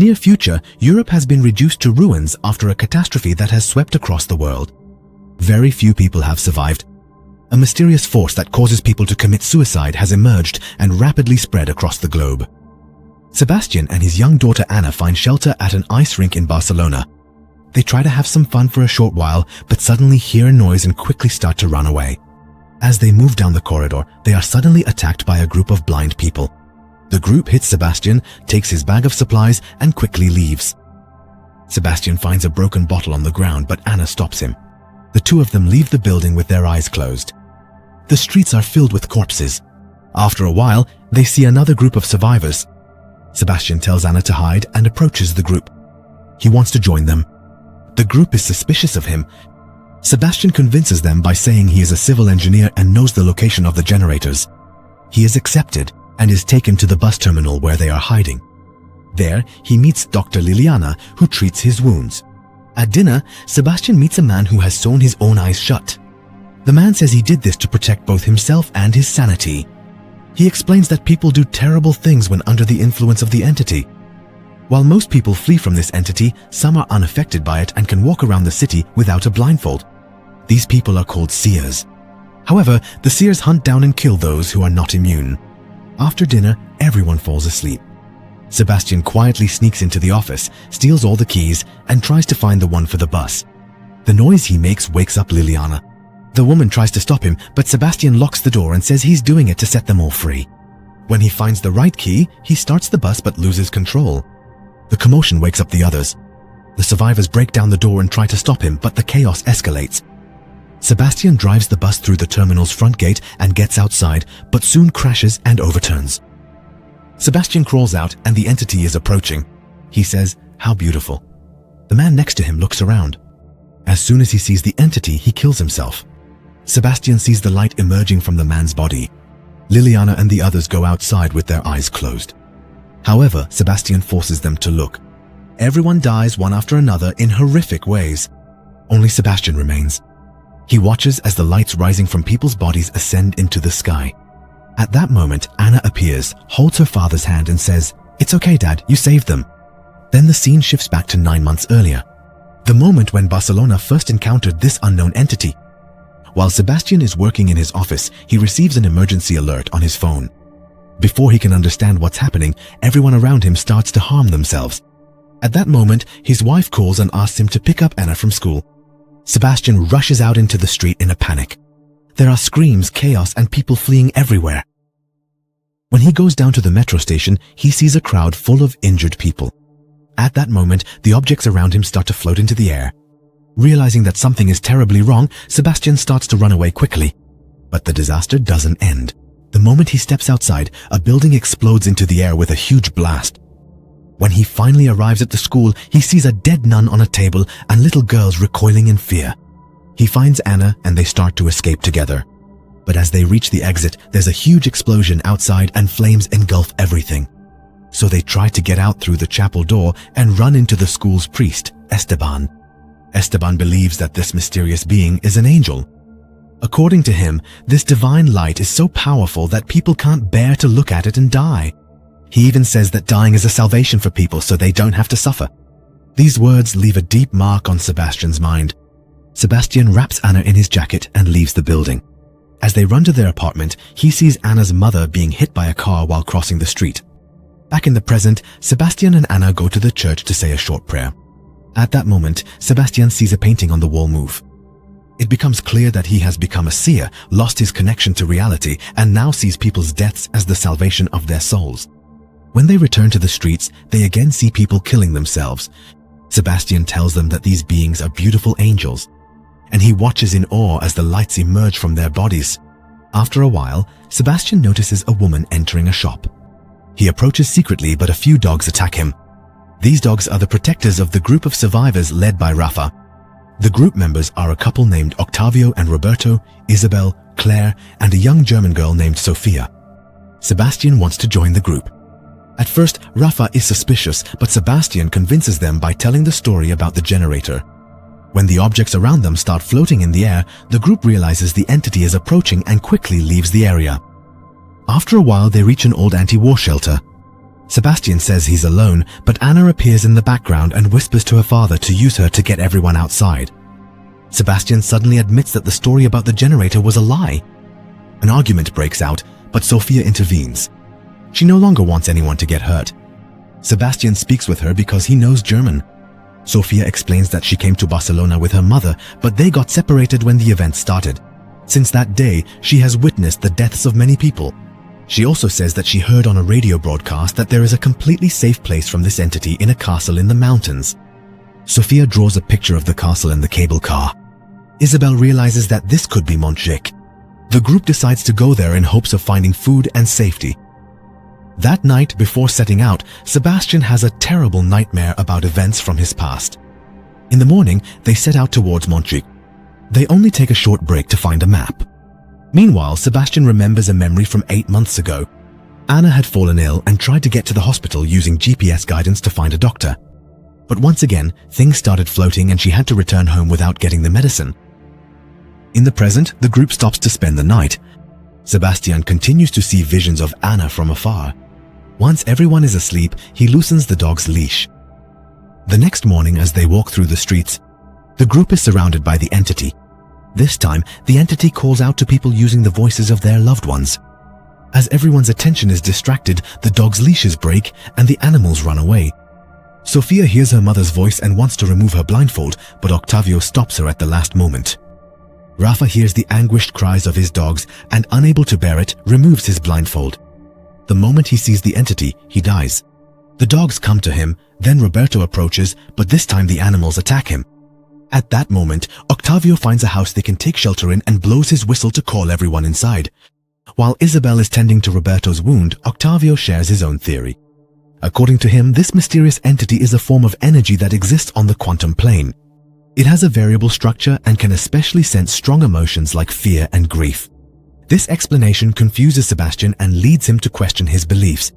near future, Europe has been reduced to ruins after a catastrophe that has swept across the world. Very few people have survived. A mysterious force that causes people to commit suicide has emerged and rapidly spread across the globe. Sebastián and his young daughter Anna find shelter at an ice rink in Barcelona. They try to have some fun for a short while, but suddenly hear a noise and quickly start to run away. As they move down the corridor, they are suddenly attacked by a group of blind people. The group hits Sebastián, takes his bag of supplies, and quickly leaves. Sebastián finds a broken bottle on the ground, but Anna stops him. The two of them leave the building with their eyes closed. The streets are filled with corpses. After a while, they see another group of survivors. Sebastián tells Anna to hide and approaches the group. He wants to join them. The group is suspicious of him. Sebastián convinces them by saying he is a civil engineer and knows the location of the generators. He is accepted and is taken to the bus terminal where they are hiding. There, he meets Dr. Liliana, who treats his wounds. At dinner, Sebastián meets a man who has sewn his own eyes shut. The man says he did this to protect both himself and his sanity. He explains that people do terrible things when under the influence of the entity. While most people flee from this entity, some are unaffected by it and can walk around the city without a blindfold. These people are called seers. However, the seers hunt down and kill those who are not immune. After dinner, everyone falls asleep. Sebastián quietly sneaks into the office, steals all the keys, and tries to find the one for the bus. The noise he makes wakes up Liliana. The woman tries to stop him, but Sebastián locks the door and says he's doing it to set them all free. When he finds the right key, he starts the bus but loses control. The commotion wakes up the others. The survivors break down the door and try to stop him, but the chaos escalates. Sebastián drives the bus through the terminal's front gate and gets outside, but soon crashes and overturns. Sebastián crawls out and the entity is approaching. He says, "How beautiful." The man next to him looks around. As soon as he sees the entity, he kills himself. Sebastián sees the light emerging from the man's body. Liliana and the others go outside with their eyes closed. However, Sebastián forces them to look. Everyone dies one after another in horrific ways. Only Sebastián remains. He watches as the lights rising from people's bodies ascend into the sky. At that moment, Anna appears, holds her father's hand and says, "It's okay, Dad, you saved them." Then the scene shifts back to 9 months earlier, the moment when Barcelona first encountered this unknown entity. While Sebastián is working in his office, he receives an emergency alert on his phone. Before he can understand what's happening, everyone around him starts to harm themselves. At that moment, his wife calls and asks him to pick up Anna from school. Sebastián rushes out into the street in a panic. There are screams, chaos, and people fleeing everywhere. When he goes down to the metro station, he sees a crowd full of injured people. At that moment, the objects around him start to float into the air. Realizing that something is terribly wrong, Sebastián starts to run away quickly. But the disaster doesn't end. The moment he steps outside, a building explodes into the air with a huge blast. When he finally arrives at the school, he sees a dead nun on a table and little girls recoiling in fear. He finds Anna and they start to escape together. But as they reach the exit, there's a huge explosion outside and flames engulf everything. So they try to get out through the chapel door and run into the school's priest, Esteban. Esteban believes that this mysterious being is an angel. According to him, this divine light is so powerful that people can't bear to look at it and die. He even says that dying is a salvation for people so they don't have to suffer. These words leave a deep mark on Sebastián's mind. Sebastián wraps Anna in his jacket and leaves the building. As they run to their apartment, he sees Anna's mother being hit by a car while crossing the street. Back in the present, Sebastián and Anna go to the church to say a short prayer. At that moment, Sebastián sees a painting on the wall move. It becomes clear that he has become a seer, lost his connection to reality, and now sees people's deaths as the salvation of their souls. When they return to the streets, they again see people killing themselves. Sebastián tells them that these beings are beautiful angels, and he watches in awe as the lights emerge from their bodies. After a while, Sebastián notices a woman entering a shop. He approaches secretly, but a few dogs attack him. These dogs are the protectors of the group of survivors led by Rafa. The group members are a couple named Octavio and Roberto, Isabel, Claire, and a young German girl named Sofia. Sebastián wants to join the group. At first, Rafa is suspicious, but Sebastián convinces them by telling the story about the generator. When the objects around them start floating in the air, the group realizes the entity is approaching and quickly leaves the area. After a while, they reach an old anti-war shelter. Sebastián says he's alone, but Anna appears in the background and whispers to her father to use her to get everyone outside. Sebastián suddenly admits that the story about the generator was a lie. An argument breaks out, but Sofia intervenes. She no longer wants anyone to get hurt. Sebastián speaks with her because he knows German. Sofia explains that she came to Barcelona with her mother, but they got separated when the event started. Since that day, she has witnessed the deaths of many people. She also says that she heard on a radio broadcast that there is a completely safe place from this entity in a castle in the mountains. Sofia draws a picture of the castle and the cable car. Isabel realizes that this could be Montjuic. The group decides to go there in hopes of finding food and safety. That night, before setting out, Sebastián has a terrible nightmare about events from his past. In the morning, they set out towards Montjuic. They only take a short break to find a map. Meanwhile, Sebastián remembers a memory from 8 months ago. Anna had fallen ill and tried to get to the hospital using GPS guidance to find a doctor. But once again, things started floating and she had to return home without getting the medicine. In the present, the group stops to spend the night. Sebastián continues to see visions of Anna from afar. Once everyone is asleep, he loosens the dog's leash. The next morning, as they walk through the streets, the group is surrounded by the entity. This time, the entity calls out to people using the voices of their loved ones. As everyone's attention is distracted, the dog's leashes break and the animals run away. Sofia hears her mother's voice and wants to remove her blindfold, but Octavio stops her at the last moment. Rafa hears the anguished cries of his dogs and, unable to bear it, removes his blindfold. The moment he sees the entity, he dies. The dogs come to him, then Roberto approaches, but this time the animals attack him. At that moment, Octavio finds a house they can take shelter in and blows his whistle to call everyone inside. While Isabel is tending to Roberto's wound, Octavio shares his own theory. According to him, this mysterious entity is a form of energy that exists on the quantum plane. It has a variable structure and can especially sense strong emotions like fear and grief. This explanation confuses Sebastián and leads him to question his beliefs.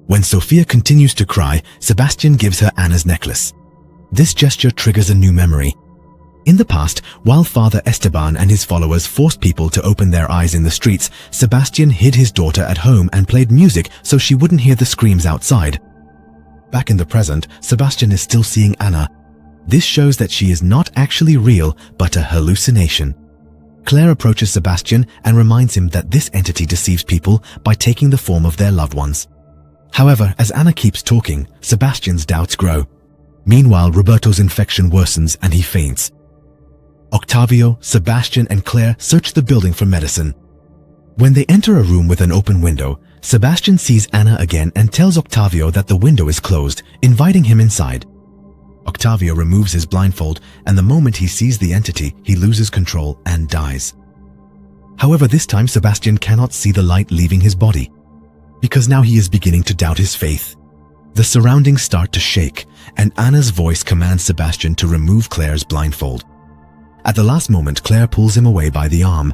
When Sofia continues to cry, Sebastián gives her Anna's necklace. This gesture triggers a new memory. In the past, while Father Esteban and his followers forced people to open their eyes in the streets, Sebastián hid his daughter at home and played music so she wouldn't hear the screams outside. Back in the present, Sebastián is still seeing Anna. This shows that she is not actually real, but a hallucination. Claire approaches Sebastián and reminds him that this entity deceives people by taking the form of their loved ones. However, as Anna keeps talking, Sebastián's doubts grow. Meanwhile, Roberto's infection worsens and he faints. Octavio, Sebastián, and Claire search the building for medicine. When they enter a room with an open window, Sebastián sees Anna again and tells Octavio that the window is closed, inviting him inside. Octavio removes his blindfold, and the moment he sees the entity, he loses control and dies. However, this time Sebastián cannot see the light leaving his body, because now he is beginning to doubt his faith. The surroundings start to shake, and Anna's voice commands Sebastián to remove Claire's blindfold. At the last moment, Claire pulls him away by the arm.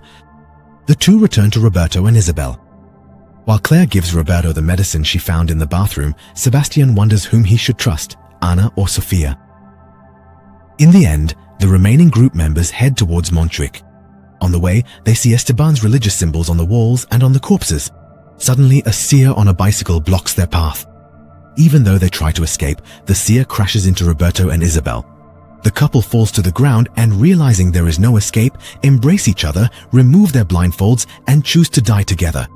The two return to Roberto and Isabel. While Claire gives Roberto the medicine she found in the bathroom, Sebastián wonders whom he should trust, Anna or Sofia. In the end, the remaining group members head towards Montjuic. On the way, they see Esteban's religious symbols on the walls and on the corpses. Suddenly, a seer on a bicycle blocks their path. Even though they try to escape, the seer crashes into Roberto and Isabel. The couple falls to the ground and, realizing there is no escape, embrace each other, remove their blindfolds, and choose to die together.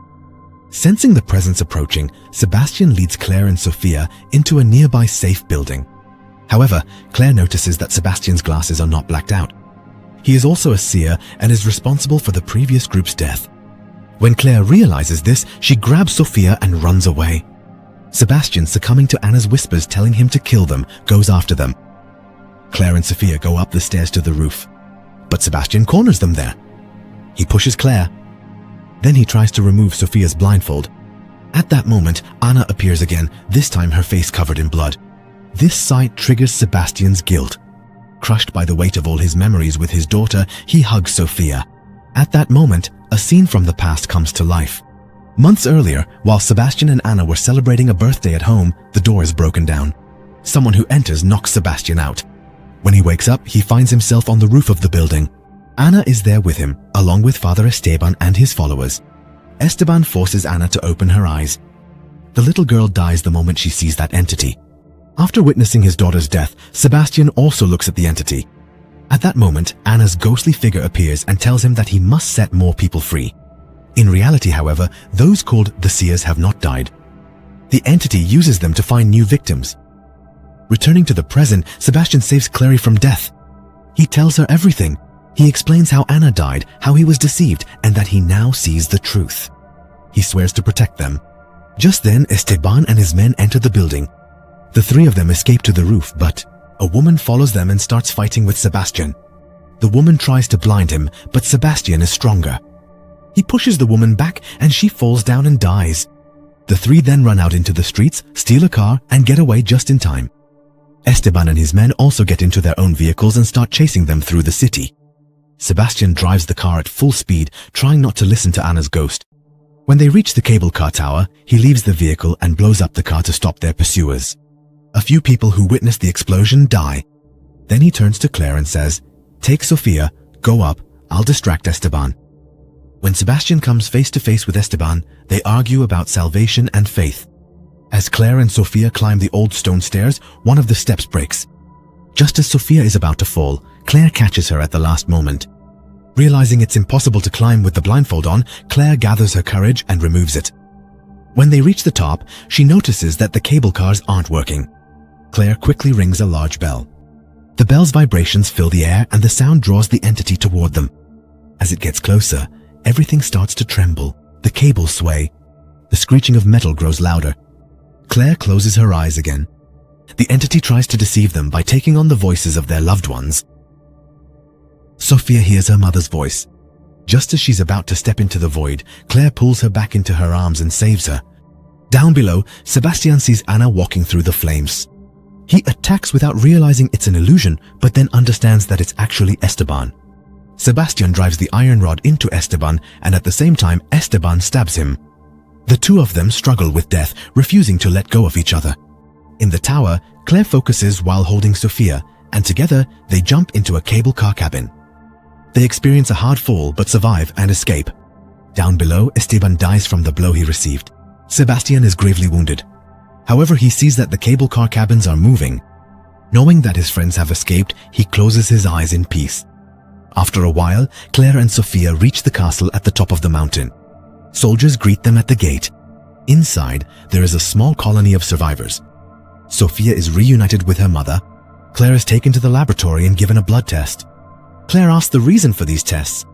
Sensing the presence approaching, Sebastián leads Claire and Sofia into a nearby safe building. However, Claire notices that Sebastián's glasses are not blacked out. He is also a seer and is responsible for the previous group's death. When Claire realizes this, she grabs Sofia and runs away. Sebastián, succumbing to Anna's whispers telling him to kill them, goes after them. Claire and Sofia go up the stairs to the roof, but Sebastián corners them there. He pushes Claire. Then he tries to remove Sofia's blindfold. At that moment, Anna appears again, this time her face covered in blood. This sight triggers Sebastián's guilt. Crushed by the weight of all his memories with his daughter, he hugs Sofia. At that moment, a scene from the past comes to life. Months earlier, while Sebastián and Anna were celebrating a birthday at home, the door is broken down. Someone who enters knocks Sebastián out. When he wakes up, he finds himself on the roof of the building. Anna is there with him, along with Father Esteban and his followers. Esteban forces Anna to open her eyes. The little girl dies the moment she sees that entity. After witnessing his daughter's death, Sebastián also looks at the entity. At that moment, Anna's ghostly figure appears and tells him that he must set more people free. In reality, however, those called the Seers have not died. The entity uses them to find new victims. Returning to the present, Sebastián saves Clary from death. He tells her everything. He explains how Anna died, how he was deceived, and that he now sees the truth. He swears to protect them. Just then, Esteban and his men enter the building. The three of them escape to the roof, but a woman follows them and starts fighting with Sebastián. The woman tries to blind him, but Sebastián is stronger. He pushes the woman back and she falls down and dies. The three then run out into the streets, steal a car, and get away just in time. Esteban and his men also get into their own vehicles and start chasing them through the city. Sebastián drives the car at full speed, trying not to listen to Anna's ghost. When they reach the cable car tower, he leaves the vehicle and blows up the car to stop their pursuers. A few people who witness the explosion die. Then he turns to Claire and says, "Take Sofia, go up, I'll distract Esteban." When Sebastián comes face to face with Esteban, they argue about salvation and faith. As Claire and Sofia climb the old stone stairs, one of the steps breaks. Just as Sofia is about to fall, Claire catches her at the last moment. Realizing it's impossible to climb with the blindfold on, Claire gathers her courage and removes it. When they reach the top, she notices that the cable cars aren't working. Claire quickly rings a large bell. The bell's vibrations fill the air and the sound draws the entity toward them. As it gets closer, everything starts to tremble. The cables sway. The screeching of metal grows louder. Claire closes her eyes again. The entity tries to deceive them by taking on the voices of their loved ones. Sofia hears her mother's voice. Just as she's about to step into the void, Claire pulls her back into her arms and saves her. Down below, Sebastián sees Anna walking through the flames. He attacks without realizing it's an illusion, but then understands that it's actually Esteban. Sebastián drives the iron rod into Esteban, and at the same time, Esteban stabs him. The two of them struggle with death, refusing to let go of each other. In the tower, Claire focuses while holding Sofia, and together they jump into a cable car cabin. They experience a hard fall but survive and escape. Down below, Esteban dies from the blow he received. Sebastián is gravely wounded. However, he sees that the cable car cabins are moving. Knowing that his friends have escaped, he closes his eyes in peace. After a while, Claire and Sofia reach the castle at the top of the mountain. Soldiers greet them at the gate. Inside, there is a small colony of survivors. Sofia is reunited with her mother. Claire is taken to the laboratory and given a blood test. Claire asks the reason for these tests.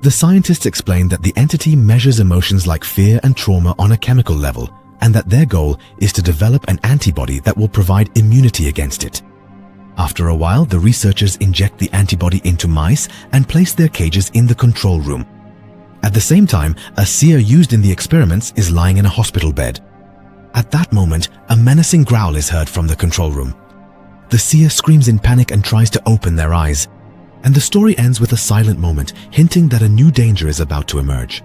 The scientists explain that the entity measures emotions like fear and trauma on a chemical level, and that their goal is to develop an antibody that will provide immunity against it. After a while, the researchers inject the antibody into mice and place their cages in the control room. At the same time, a seer used in the experiments is lying in a hospital bed. At that moment, a menacing growl is heard from the control room. The seer screams in panic and tries to open their eyes. And the story ends with a silent moment, hinting that a new danger is about to emerge.